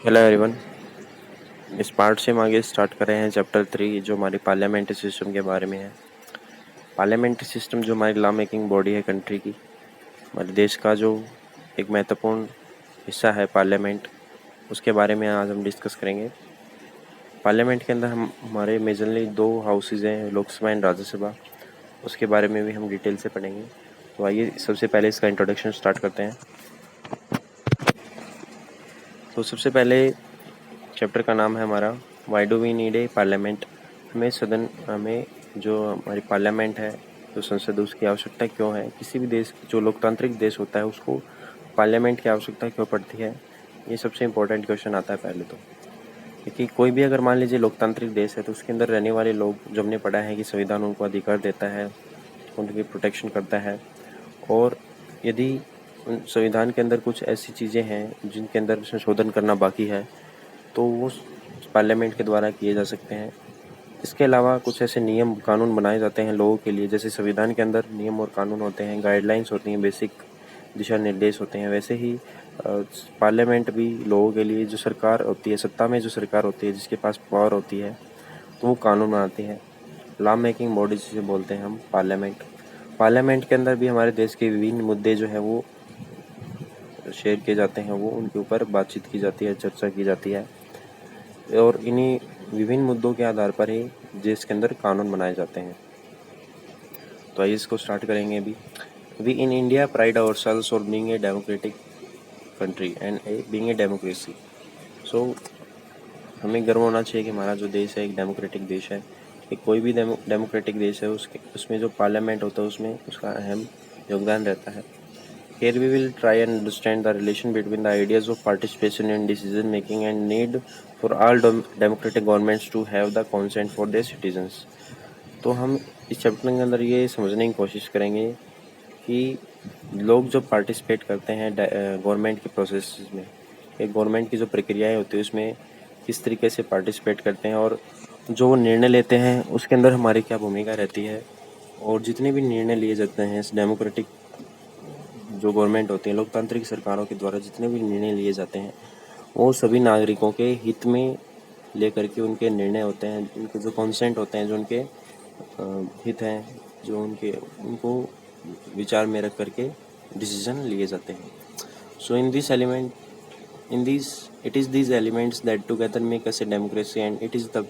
Hello everyone. इस part से हम आगे स्टार्ट कर रहे हैं चैप्टर 3 जो हमारी पार्लियामेंट्री सिस्टम के बारे में है। पार्लियामेंट्री सिस्टम जो हमारी लॉ मेकिंग बॉडी है कंट्री की, हमारे देश का जो एक महत्वपूर्ण हिस्सा है पार्लियामेंट, उसके बारे में आज हम डिस्कस करेंगे। पार्लियामेंट के अंदर हमारे मेजरली 2 हाउसेज हैं, लोकसभा एंड राज्यसभा। उसके बारे में भी हम डिटेल से पढ़ेंगे। तो आइए सबसे पहले इसका इंट्रोडक्शन स्टार्ट करते हैं। तो सबसे पहले चैप्टर का नाम है हमारा why do we need a parliament. हमें जो हमारी पार्लियामेंट है, जो संसद, उसकी आवश्यकता क्यों है। किसी भी देश, जो लोकतांत्रिक देश होता है, उसको पार्लियामेंट की आवश्यकता क्यों पड़ती है, ये सबसे इम्पोर्टेंट क्वेश्चन आता है पहले तो। क्योंकि कोई भी अगर मान लीजिए लोकतांत्रिक देश है तो उसके अंदर रहने वाले लोग, जो हमने पढ़ा है कि संविधान उनको अधिकार देता है, उनकी प्रोटेक्शन करता है। और यदि उन संविधान के अंदर कुछ ऐसी चीज़ें हैं जिनके अंदर संशोधन करना बाकी है तो वो पार्लियामेंट के द्वारा किए जा सकते हैं। इसके अलावा कुछ ऐसे नियम कानून बनाए जाते हैं लोगों के लिए, जैसे संविधान के अंदर नियम और कानून होते हैं, गाइडलाइंस होती हैं, बेसिक दिशा निर्देश होते हैं। वैसे ही पार्लियामेंट भी लोगों के लिए, जो सरकार होती है, सत्ता में जो सरकार होती है, जिसके पास पावर होती है, तो वो कानून बनाती है। लॉ मेकिंग बॉडी जिसे बोलते हैं हम पार्लियामेंट। पार्लियामेंट के अंदर भी हमारे देश के विभिन्न मुद्दे जो हैं वो शेयर किए जाते हैं, वो उनके ऊपर बातचीत की जाती है, चर्चा की जाती है। और इन्हीं विभिन्न मुद्दों के आधार पर ही देश के अंदर कानून बनाए जाते हैं। तो आइए इसको स्टार्ट करेंगे अभी। We in India pride ourselves for being a democratic country and being a democracy. So हमें गर्व होना चाहिए कि हमारा जो देश है एक डेमोक्रेटिक देश है। कि कोई भी डेमोक्रेटिक देश है, उसमें जो पार्लियामेंट होता है उसमें उसका अहम योगदान रहता है। Here we will try and understand the relation between the ideas of participation in decision making and need for all democratic governments to have the consent for their citizens। तो हम इस चैप्टर के अंदर ये समझने की कोशिश करेंगे कि लोग जो पार्टिसिपेट करते हैं गवर्नमेंट के प्रोसेस में, एक गवर्नमेंट की जो प्रक्रियाएं होती है उसमें किस तरीके से पार्टिसिपेट करते हैं, और जो वो निर्णय लेते हैं उसके अंदर हमारी क्या भूमिका रहती है। और जितने भी निर्णय लिए जाते हैं इस डेमोक्रेटिक जो गवर्नमेंट होती है, लोकतांत्रिक सरकारों के द्वारा जितने भी निर्णय लिए जाते हैं वो सभी नागरिकों के हित में लेकर के उनके निर्णय होते हैं, उनके जो कॉन्सेंट होते हैं, जो उनके हित हैं, जो उनको विचार में रख करके डिसीजन लिए जाते हैं। So in this it is these elements that together make us a democracy and it is the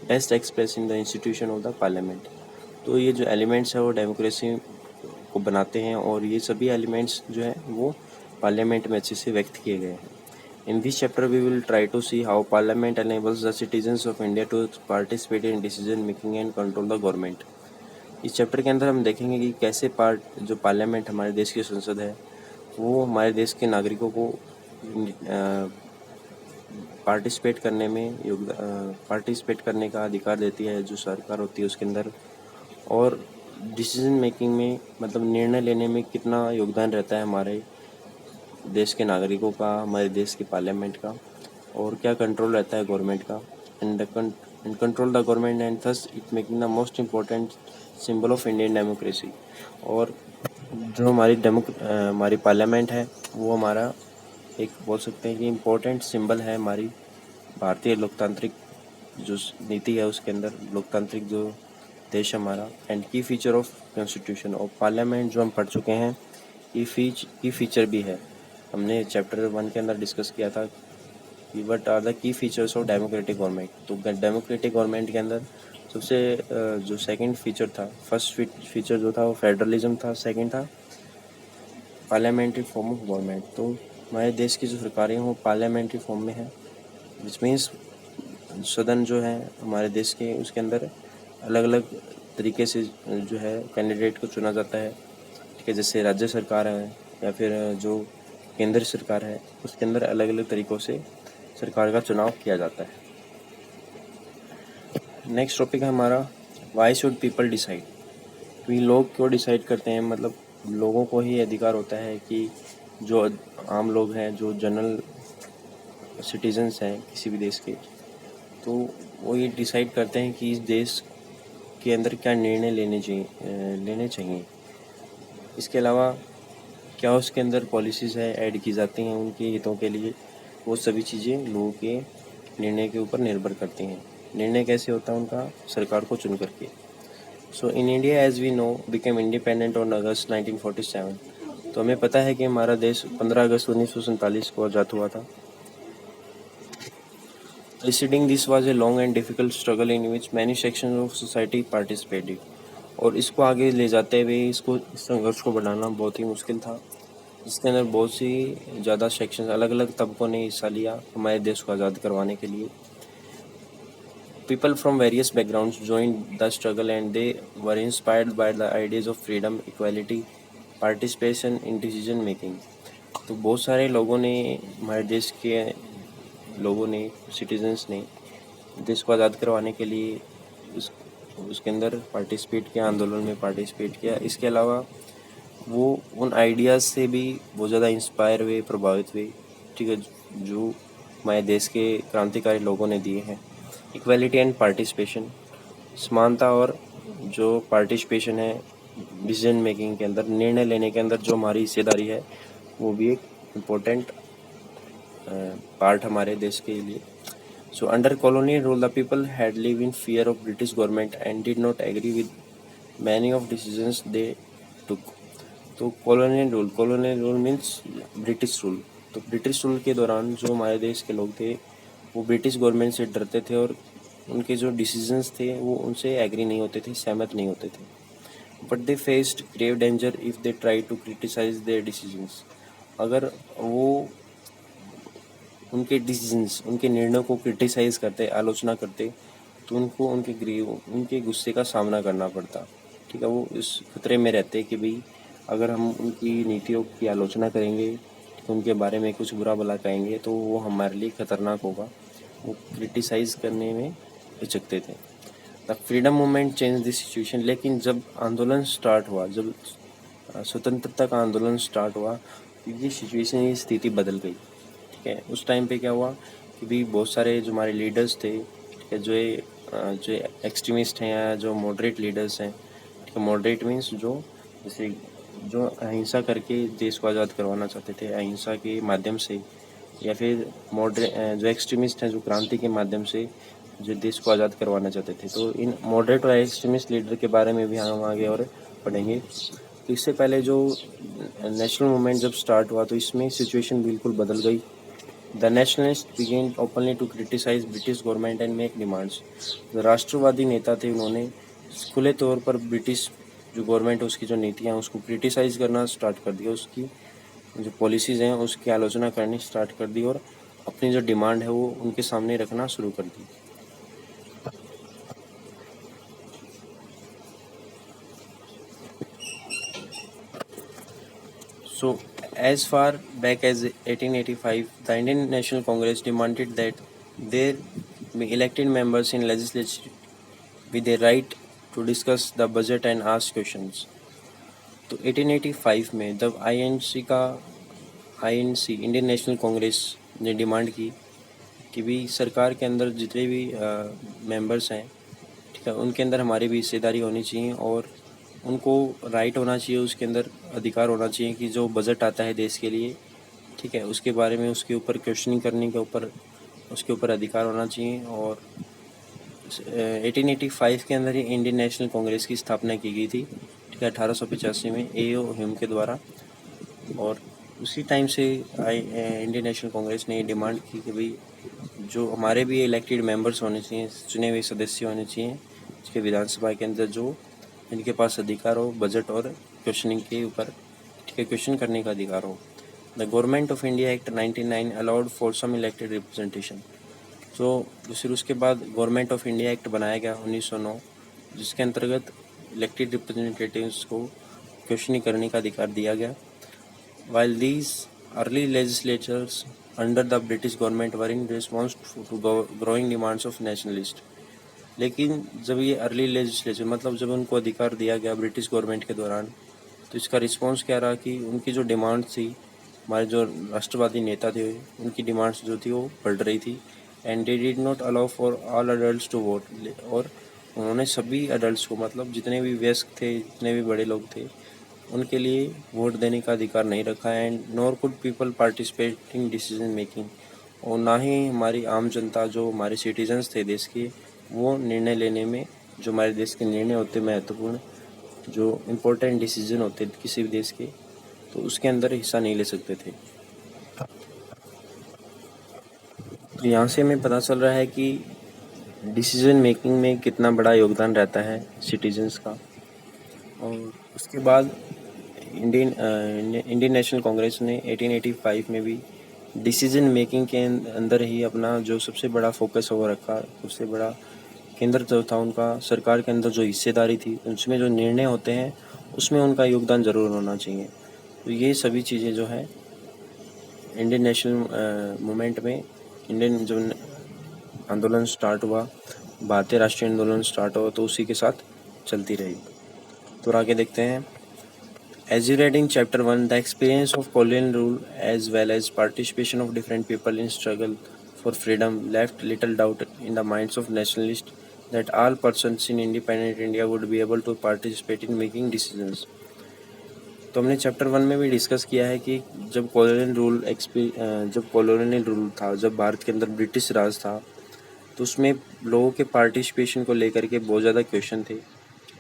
best express in the institution of the parliament. तो ये जो एलिमेंट्स है वो डेमोक्रेसी को बनाते हैं, और ये सभी एलिमेंट्स जो है वो पार्लियामेंट में अच्छे से व्यक्त किए गए हैं। In this chapter we will try to see how parliament enables the citizens of India to participate in decision making and control the government. इस चैप्टर के अंदर हम देखेंगे कि कैसे जो पार्लियामेंट हमारे देश की संसद है वो हमारे देश के नागरिकों को पार्टिसिपेट करने का अधिकार देती है, जो सरकार होती है उसके अंदर। और डिसीजन मेकिंग में, मतलब निर्णय लेने में कितना योगदान रहता है हमारे देश के नागरिकों का, हमारे देश की पार्लियामेंट का, और क्या कंट्रोल रहता है गवर्नमेंट का, and control the government and thus it making the most important symbol of Indian democracy. और जो हमारी पार्लियामेंट है वो हमारा एक बोल सकते हैं कि इम्पोर्टेंट सिंबल है हमारी भारतीय लोकतांत्रिक जो नीति है उसके अंदर, लोकतांत्रिक जो देश हमारा। एंड की फीचर ऑफ कॉन्स्टिट्यूशन और पार्लियामेंट जो हम पढ़ चुके हैं, की फीचर भी है। हमने चैप्टर 1 के अंदर डिस्कस किया था कि what are the key features of democratic government. तो डेमोक्रेटिक गवर्नमेंट के अंदर सबसे जो सेकंड फीचर था, फर्स्ट फीचर जो था वो फेडरलिज्म था, सेकंड था पार्लियामेंट्री फॉर्म ऑफ गवर्नमेंट। तो हमारे देश की जो सरकारें हैं वो पार्लियामेंट्री फॉर्म में है, विच मीन्स सदन जो है हमारे देश के, उसके अंदर अलग अलग तरीके से जो है कैंडिडेट को चुना जाता है। ठीक है, जैसे राज्य सरकार है या फिर जो केंद्र सरकार है, उसके अंदर अलग अलग तरीक़ों से सरकार का चुनाव किया जाता है। नेक्स्ट टॉपिक है हमारा वाई शुड पीपल डिसाइड। तो ये लोग क्यों डिसाइड करते हैं, मतलब लोगों को ही अधिकार होता है कि जो आम लोग हैं, जो जनरल सिटीजन्स हैं किसी भी देश के, तो वो ये डिसाइड करते हैं कि इस देश के अंदर क्या निर्णय लेने चाहिए। इसके अलावा क्या उसके अंदर पॉलिसीज़ है ऐड की जाती हैं उनके हितों के लिए, वो सभी चीज़ें लोगों के निर्णय के ऊपर निर्भर करती हैं। निर्णय कैसे होता है उनका? सरकार को चुन करके। So in India as we know became independent on August 1947। तो हमें पता है कि हमारा देश 15 अगस्त 1947 को आज़ाद हुआ था। Preceding this was a long and difficult struggle in which many sections of society participated। और इसको आगे ले जाते हुए इस संघर्ष को बढ़ाना बहुत ही मुश्किल था, जिसके अंदर बहुत सी ज़्यादा सेक्शन अलग अलग तबकों ने हिस्सा लिया हमारे देश को आज़ाद करवाने के लिए। People from various backgrounds joined the struggle and they were inspired by the ideas of freedom, equality, participation in decision making। तो बहुत सारे लोगों ने, हमारे देश के लोगों ने, सिटीजन्स ने देश को आज़ाद करवाने के लिए उसके अंदर पार्टिसिपेट किया, आंदोलन में पार्टिसिपेट किया। इसके अलावा वो उन आइडियाज़ से भी बहुत ज़्यादा इंस्पायर हुए, प्रभावित हुए, ठीक है, जो हमारे देश के क्रांतिकारी लोगों ने दिए हैं। इक्वालिटी एंड पार्टिसिपेशन, समानता और जो पार्टिसिपेशन है डिसीजन मेकिंग के अंदर, निर्णय लेने के अंदर जो हमारी हिस्सेदारी है, वो भी एक इम्पोर्टेंट पार्ट हमारे देश के लिए। So under colonial rule the people had live in fear of British government and did not agree with many of decisions they took. तो colonial rule means British rule. तो ब्रिटिश रूल के दौरान जो हमारे देश के लोग थे वो ब्रिटिश गवर्नमेंट से डरते थे और उनके जो डिसीजंस थे वो उनसे एग्री नहीं होते थे, सहमत नहीं होते थे। But they faced grave danger if they try to criticise their decisions. अगर वो उनके डिसीजंस, उनके निर्णयों को क्रिटिसाइज करते, आलोचना करते, तो उनको उनके गुस्से का सामना करना पड़ता, ठीक है। वो इस खतरे में रहते कि भाई अगर हम उनकी नीतियों की आलोचना करेंगे, तो उनके बारे में कुछ बुरा भला कहेंगे, तो वो हमारे लिए खतरनाक होगा। वो क्रिटिसाइज करने में हिचकते थे। The freedom movement change this situation. लेकिन जब आंदोलन स्टार्ट हुआ, जब स्वतंत्रता का आंदोलन स्टार्ट हुआ, ये सिचुएशन, ये स्थिति बदल गई, ठीक है। उस टाइम पे क्या हुआ कि भी बहुत सारे जो हमारे लीडर्स थे, ठीक है, जो एक्सट्रीमिस्ट हैं या जो मॉडरेट लीडर्स हैं, ठीक है, मॉडरेट मीन्स जो जैसे जो अहिंसा करके देश को आज़ाद करवाना चाहते थे, अहिंसा के माध्यम से, या फिर जो एक्सट्रीमिस्ट हैं जो क्रांति के माध्यम से जो देश को आज़ाद करवाना चाहते थे। तो इन मॉडरेट और एक्सट्रीमिस्ट लीडर के बारे में भी हम आगे और पढ़ेंगे। तो इससे पहले जो नेशनल मूवमेंट जब स्टार्ट हुआ तो इसमें सिचुएशन बिल्कुल बदल गई। The nationalist began openly to criticise British government and make demands. जो राष्ट्रवादी नेता थे उन्होंने खुले तौर पर ब्रिटिश जो गवर्नमेंट, उसकी जो नीतियाँ उसको क्रिटिसाइज़ करना स्टार्ट कर दिया, उसकी जो पॉलिसीज़ हैं उसकी आलोचना करनी स्टार्ट कर दी और अपनी जो डिमांड है वो उनके सामने रखना शुरू कर दी। So, as far back as 1885, the Indian National Congress demanded that there be elected members in legislature with the right to discuss the budget and ask questions। तो 1885 में जब आईएनसी इंडियन नेशनल कांग्रेस ने डिमांड की कि भी सरकार के अंदर जितने भी मेंबर्स हैं, ठीक है, उनके अंदर हमारी भी हिस्सेदारी होनी चाहिए और उनको राइट होना चाहिए, उसके अंदर अधिकार होना चाहिए कि जो बजट आता है देश के लिए, ठीक है, उसके बारे में उसके ऊपर क्वेश्चनिंग करने के ऊपर उसके ऊपर अधिकार होना चाहिए। और 1885 के अंदर ही इंडियन नेशनल कांग्रेस की स्थापना की गई थी, ठीक है, 1885 में ए.ओ. ह्यूम के द्वारा। और उसी टाइम से इंडियन नेशनल कांग्रेस ने ये डिमांड की कि भाई जो हमारे भी इलेक्टेड मेंबर्स होने चाहिए, चुने हुए सदस्य होने चाहिए इसके विधानसभा के अंदर, जो इनके पास अधिकार हो बजट और क्वेश्चनिंग के ऊपर, ठीक है, क्वेश्चन करने का अधिकार हो। The government of India act 1999 allowed for some elected representation. तो फिर उसके बाद गवर्नमेंट ऑफ इंडिया एक्ट बनाया गया 1909, जिसके अंतर्गत इलेक्टेड रिप्रेजेंटेटिव्स को क्वेश्चनिंग करने का अधिकार दिया गया। While these early legislatures under the British government were in response to growing demands of nationalists। लेकिन जब ये अर्ली लेजिस्लेचर मतलब जब उनको अधिकार दिया गया ब्रिटिश गवर्नमेंट के दौरान, तो इसका रिस्पॉन्स क्या रहा कि उनकी जो डिमांड थी, हमारे जो राष्ट्रवादी नेता थे उनकी डिमांड्स जो थी वो बढ़ रही थी। And they did not allow for all adults to vote. और उन्होंने सभी अडल्ट्स को, मतलब जितने भी वयस्क थे, जितने भी बड़े लोग थे, उनके लिए वोट देने का अधिकार नहीं रखा। And nor could people participate in decision making. और ना ही हमारी आम जनता, जो हमारे सिटीजन्स थे देश के, वो निर्णय लेने में, जो हमारे देश के निर्णय होते महत्वपूर्ण, जो इम्पोर्टेंट डिसीजन होते किसी भी देश के, तो उसके अंदर हिस्सा नहीं ले सकते थे। तो यहाँ से हमें पता चल रहा है कि डिसीजन मेकिंग में कितना बड़ा योगदान रहता है सिटीजन्स का। और उसके बाद इंडियन नेशनल कांग्रेस ने 1885 में भी डिसीजन मेकिंग के अंदर ही अपना जो सबसे बड़ा फोकस वो रखा, सबसे बड़ा केंद्र जो था उनका, सरकार के अंदर जो हिस्सेदारी थी, उसमें जो निर्णय होते हैं उसमें उनका योगदान ज़रूर होना चाहिए। तो ये सभी चीज़ें जो है इंडियन नेशनल मूवमेंट में, इंडियन जो आंदोलन स्टार्ट हुआ, भारतीय राष्ट्रीय आंदोलन स्टार्ट हुआ, तो उसी के साथ चलती रही। तो आगे देखते हैं। As you read in chapter 1, the experience of colonial rule as well as participation of different people in struggle for freedom left little doubt in the minds of nationalists that all persons in independent India would be able to participate in making decisions. तो हमने chapter 1 में भी discuss किया है कि जब colonial rule था, जब भारत के अंदर ब्रिटिश राज था, तो उसमें लोगों के पार्टिसिपेशन को लेकर के बहुत ज़्यादा क्वेश्चन थे।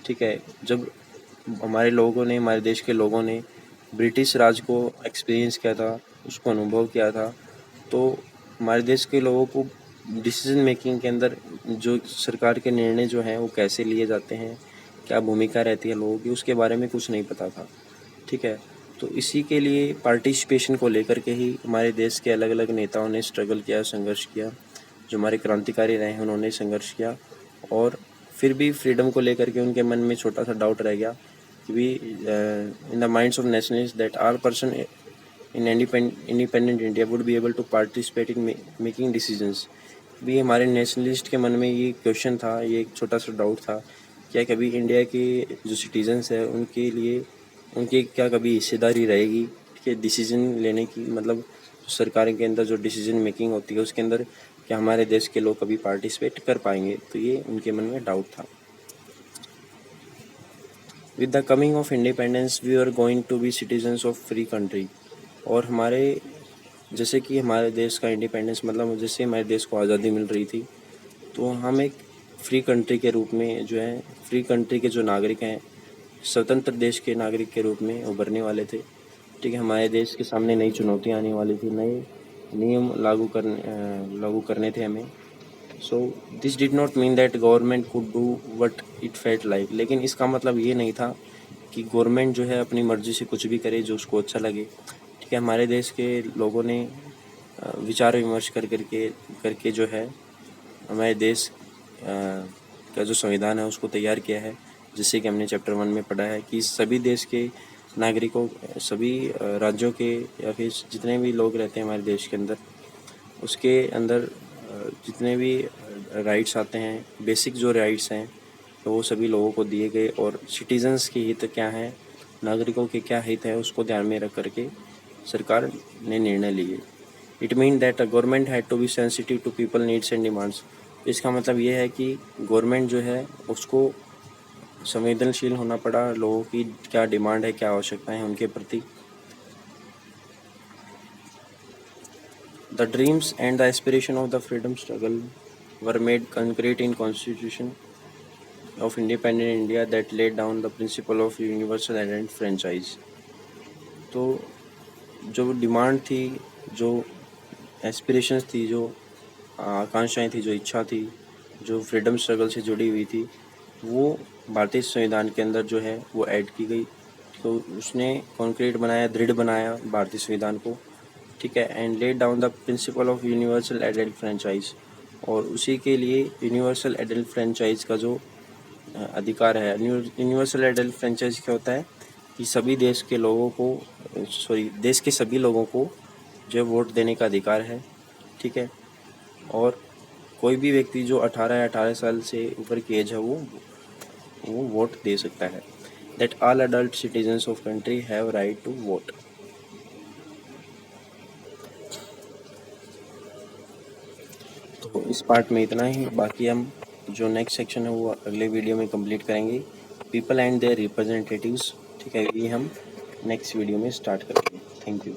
ठीक है, जब हमारे लोगों ने, हमारे देश के लोगों ने ब्रिटिश राज को एक्सपीरियंस किया था, उसको अनुभव किया था, तो हमारे देश के लोगों को डिसीजन मेकिंग के अंदर जो सरकार के निर्णय जो हैं वो कैसे लिए जाते हैं, क्या भूमिका रहती है लोगों की, उसके बारे में कुछ नहीं पता था। ठीक है, तो इसी के लिए पार्टिसिपेशन को लेकर के ही हमारे देश के अलग अलग नेताओं ने स्ट्रगल किया, संघर्ष किया। जो हमारे क्रांतिकारी रहे हैं उन्होंने संघर्ष किया, और फिर भी फ्रीडम को लेकर के उनके मन में छोटा सा डाउट रह गया कि भी in the minds of nationalist that all person in independent India would be able to participate in making decisions. भी हमारे नेशनलिस्ट के मन में ये क्वेश्चन था, ये एक छोटा सा डाउट था, क्या कभी इंडिया के जो सिटीजन्स हैं उनके लिए, उनकी क्या कभी हिस्सेदारी रहेगी कि डिसीजन लेने की, मतलब सरकार के अंदर जो डिसीजन मेकिंग होती है उसके अंदर क्या हमारे देश के लोग कभी पार्टिसिपेट कर पाएंगे। तो ये उनके मन में डाउट था। With the coming of independence we are going to be citizens of free country. और हमारे जैसे कि हमारे देश का इंडिपेंडेंस, मतलब जैसे हमारे देश को आज़ादी मिल रही थी, तो हम एक फ्री कंट्री के रूप में जो है, फ्री कंट्री के जो नागरिक हैं, स्वतंत्र देश के नागरिक के रूप में उभरने वाले थे। ठीक है, हमारे देश के सामने नई चुनौतियाँ आने वाली थी, नए नियम लागू करने थे हमें। So this did not mean that government could do what it felt like. लेकिन इसका मतलब ये नहीं था कि गवर्नमेंट जो है अपनी मर्जी से कुछ भी करे जो उसको अच्छा लगे। ठीक है, हमारे देश के लोगों ने विचार विमर्श करके जो है हमारे देश का जो संविधान है उसको तैयार किया है, जिससे कि हमने चैप्टर 1 में पढ़ा है कि सभी देश के नागरिकों, सभी राज्यों के या फिर जितने भी लोग रहते हैं हमारे देश के अंदर, उसके अंदर जितने भी राइट्स आते हैं, बेसिक जो राइट्स हैं, तो वो सभी लोगों को दिए गए। और सिटीजन्स के हित क्या हैं, नागरिकों के क्या हित है, उसको ध्यान में रख करके सरकार ने निर्णय लिए। It mean that a government had to be sensitive to people needs and demands. इसका मतलब ये है कि गवर्नमेंट जो है उसको संवेदनशील होना पड़ा, लोगों की क्या डिमांड है, क्या आवश्यकताएं हैं उनके प्रति। The dreams and the aspiration of the freedom struggle were made concrete in Constitution of Independent India that laid down the principle of universal and franchise। तो जो डिमांड थी, जो एस्पिरेशंस थी, जो आकांक्षाएं थी, जो इच्छा थी, जो फ्रीडम स्ट्रगल से जुड़ी हुई थी, वो भारतीय संविधान के अंदर जो है वो ऐड की गई। तो उसने कॉन्क्रीट बनाया, दृढ़ बनाया भारतीय संविधान को। ठीक है, and laid down the principle of universal adult franchise. और उसी के लिए यूनिवर्सल एडल्ट फ्रेंचाइज का जो अधिकार है, यूनिवर्सल एडल्ट फ्रेंचाइज क्या होता है कि सभी देश के लोगों को, देश के सभी लोगों को जो वोट देने का अधिकार है। ठीक है, और कोई भी व्यक्ति जो 18 साल से ऊपर की एज है वो वोट दे सकता है। That all adult citizens of country have right to vote. तो इस पार्ट में इतना ही, बाकी हम जो नेक्स्ट सेक्शन है वो अगले वीडियो में कंप्लीट करेंगे, पीपल एंड देयर रिप्रेजेंटेटिव्स। ठीक है, ये हम नेक्स्ट वीडियो में स्टार्ट करेंगे। Thank you.